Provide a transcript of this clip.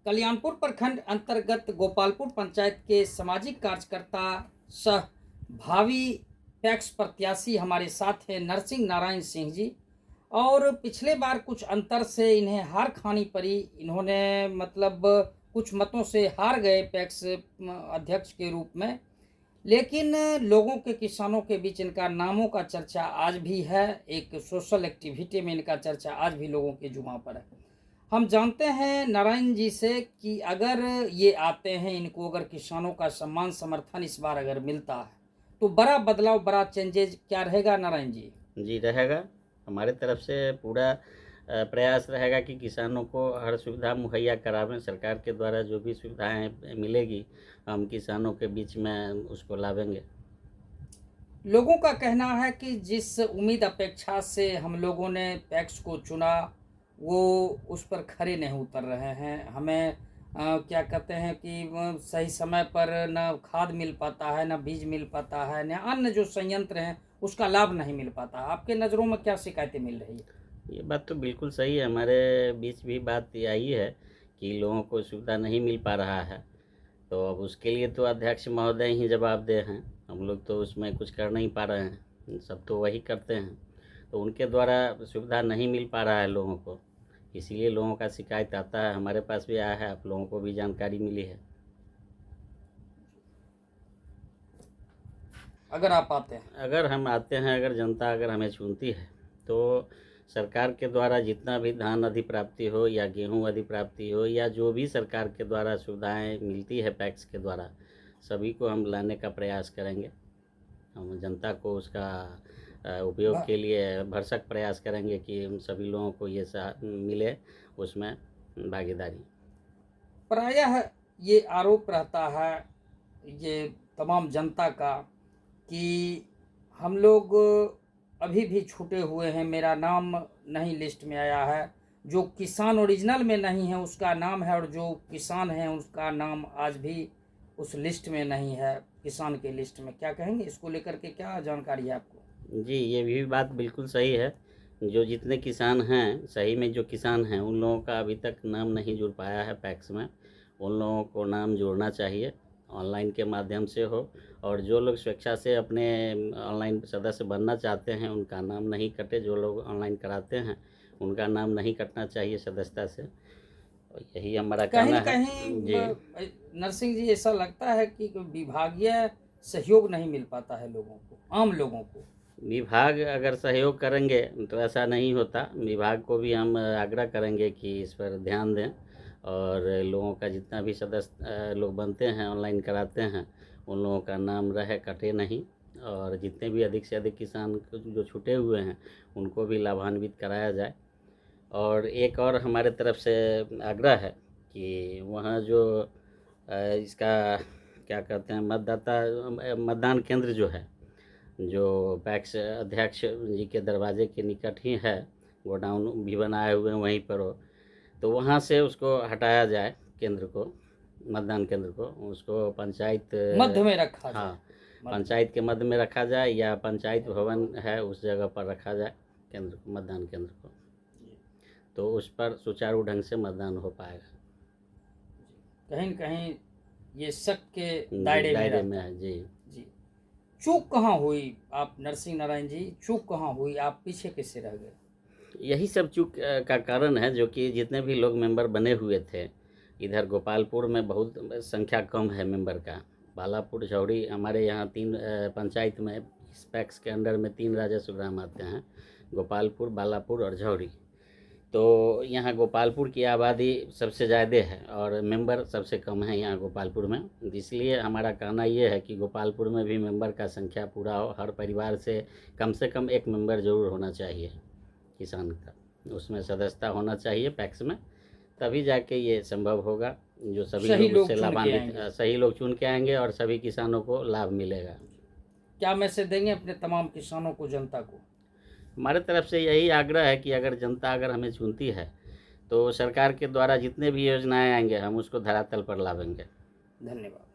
कल्याणपुर प्रखंड अंतर्गत गोपालपुर पंचायत के सामाजिक कार्यकर्ता सह भावी पैक्स प्रत्याशी हमारे साथ हैं नरसिंह नारायण सिंह जी। और पिछले बार कुछ अंतर से इन्हें हार खानी पड़ी। इन्होंने मतलब कुछ मतों से हार गए पैक्स अध्यक्ष के रूप में। लेकिन लोगों के किसानों के बीच इनका नामों का चर्चा आज भी है। एक सोशल एक्टिविटी में इनका चर्चा आज भी लोगों के जुबान पर है। हम जानते हैं नारायण जी से कि अगर ये आते हैं, इनको अगर किसानों का सम्मान समर्थन इस बार अगर मिलता है तो बड़ा बदलाव, बड़ा चेंजेज क्या रहेगा नारायण जी? जी रहेगा। हमारे तरफ से पूरा प्रयास रहेगा कि किसानों को हर सुविधा मुहैया करावें। सरकार के द्वारा जो भी सुविधाएं मिलेगी हम किसानों के बीच में उसको लावेंगे। लोगों का कहना है कि जिस उम्मीद अपेक्षा से हम लोगों ने पैक्स को चुना वो उस पर खरे नहीं उतर रहे हैं। हमें क्या कहते हैं कि सही समय पर न खाद मिल पाता है, न बीज मिल पाता है, न अन्य जो संयंत्र हैं उसका लाभ नहीं मिल पाता। आपके नज़रों में क्या शिकायतें मिल रही है? ये बात तो बिल्कुल सही है। हमारे बीच भी बात यही है कि लोगों को सुविधा नहीं मिल पा रहा है। तो अब उसके लिए तो अध्यक्ष महोदय ही जवाबदेह हैं। हम लोग तो उसमें कुछ कर नहीं पा रहे हैं, सब तो वही करते हैं। तो उनके द्वारा सुविधा नहीं मिल पा रहा है लोगों को, इसीलिए लोगों का शिकायत आता है। हमारे पास भी आया है, आप लोगों को भी जानकारी मिली है। अगर आप आते हैं, अगर हम आते हैं, अगर जनता अगर हमें चुनती है तो सरकार के द्वारा जितना भी धान अधिप्राप्ति हो या गेहूं अधिप्राप्ति हो या जो भी सरकार के द्वारा सुविधाएं मिलती है पैक्स के द्वारा, सभी को हम लाने का प्रयास करेंगे। हम जनता को उसका उपयोग के लिए भरसक प्रयास करेंगे कि हम सभी लोगों को ये मिले, उसमें भागीदारी। प्रायः ये आरोप रहता है ये तमाम जनता का कि हम लोग अभी भी छूटे हुए हैं, मेरा नाम नहीं लिस्ट में आया है। जो किसान ओरिजिनल में नहीं है उसका नाम है और जो किसान है उसका नाम आज भी उस लिस्ट में नहीं है, किसान के लिस्ट में। क्या कहेंगे इसको लेकर के, क्या जानकारी है आपको? जी, ये भी बात बिल्कुल सही है। जो जितने किसान हैं, सही में जो किसान हैं उन लोगों का अभी तक नाम नहीं जुड़ पाया है पैक्स में। उन लोगों को नाम जोड़ना चाहिए, ऑनलाइन के माध्यम से हो। और जो लोग स्वेच्छा से अपने ऑनलाइन सदस्य बनना चाहते हैं उनका नाम नहीं कटे। जो लोग ऑनलाइन कराते हैं उनका नाम नहीं कटना चाहिए सदस्यता से। और यही हमारा कहीं कहना न है। कहीं जी, नरसिंह जी ऐसा लगता है कि विभागीय सहयोग नहीं मिल पाता है लोगों को, आम लोगों को। विभाग अगर सहयोग करेंगे तो ऐसा नहीं होता। विभाग को भी हम आग्रह करेंगे कि इस पर ध्यान दें और लोगों का जितना भी सदस्य लोग बनते हैं ऑनलाइन कराते हैं उन लोगों का नाम रहे, कटे नहीं। और जितने भी अधिक से अधिक किसान जो छूटे हुए हैं उनको भी लाभान्वित कराया जाए। और एक और हमारे तरफ से आग्रह है कि वहाँ जो इसका क्या कहते हैं मतदान केंद्र जो है, जो पैक्स अध्यक्ष जी के दरवाजे के निकट ही है, गोडाउन भी बनाए हुए हैं वहीं पर हो, तो वहाँ से उसको हटाया जाए केंद्र को, मतदान केंद्र को। उसको पंचायत मध्य में रखा जाए। हाँ, पंचायत के मध्य में रखा जाए या पंचायत भवन है उस जगह पर रखा जाए केंद्र को, मतदान केंद्र को। तो उस पर सुचारू ढंग से मतदान हो पाएगा। कहीं न कहीं ये शक के दायरे में है। जी जी। चूक कहाँ हुई आप नरसिंह नारायण जी, चूक कहाँ हुई? आप पीछे कैसे रह गए? यही सब चूक का कारण है, जो कि जितने भी लोग मेंबर बने हुए थे, इधर गोपालपुर में बहुत संख्या कम है मेंबर का। बालापुर, झौड़ी, हमारे यहाँ 3 पंचायत में इस पैक्स के अंडर में 3 राजस्व ग्राम आते हैं, गोपालपुर, बालापुर और झौड़ी। तो यहाँ गोपालपुर की आबादी सबसे ज़्यादा है और मेंबर सबसे कम है यहाँ गोपालपुर में। इसलिए हमारा कहना ये है कि गोपालपुर में भी मेंबर का संख्या पूरा हो। हर परिवार से कम एक मेंबर ज़रूर होना चाहिए किसान का, उसमें सदस्यता होना चाहिए पैक्स में, तभी जाके ये संभव होगा। जो सभी लोग उससे लाभान्वित, सही लोग चुन के आएंगे और सभी किसानों को लाभ मिलेगा। क्या मैसेज देंगे अपने तमाम किसानों को, जनता को? हमारे तरफ से यही आग्रह है कि अगर जनता अगर हमें चुनती है तो सरकार के द्वारा जितने भी योजनाएं आएंगे हम उसको धरातल पर लावेंगे। धन्यवाद।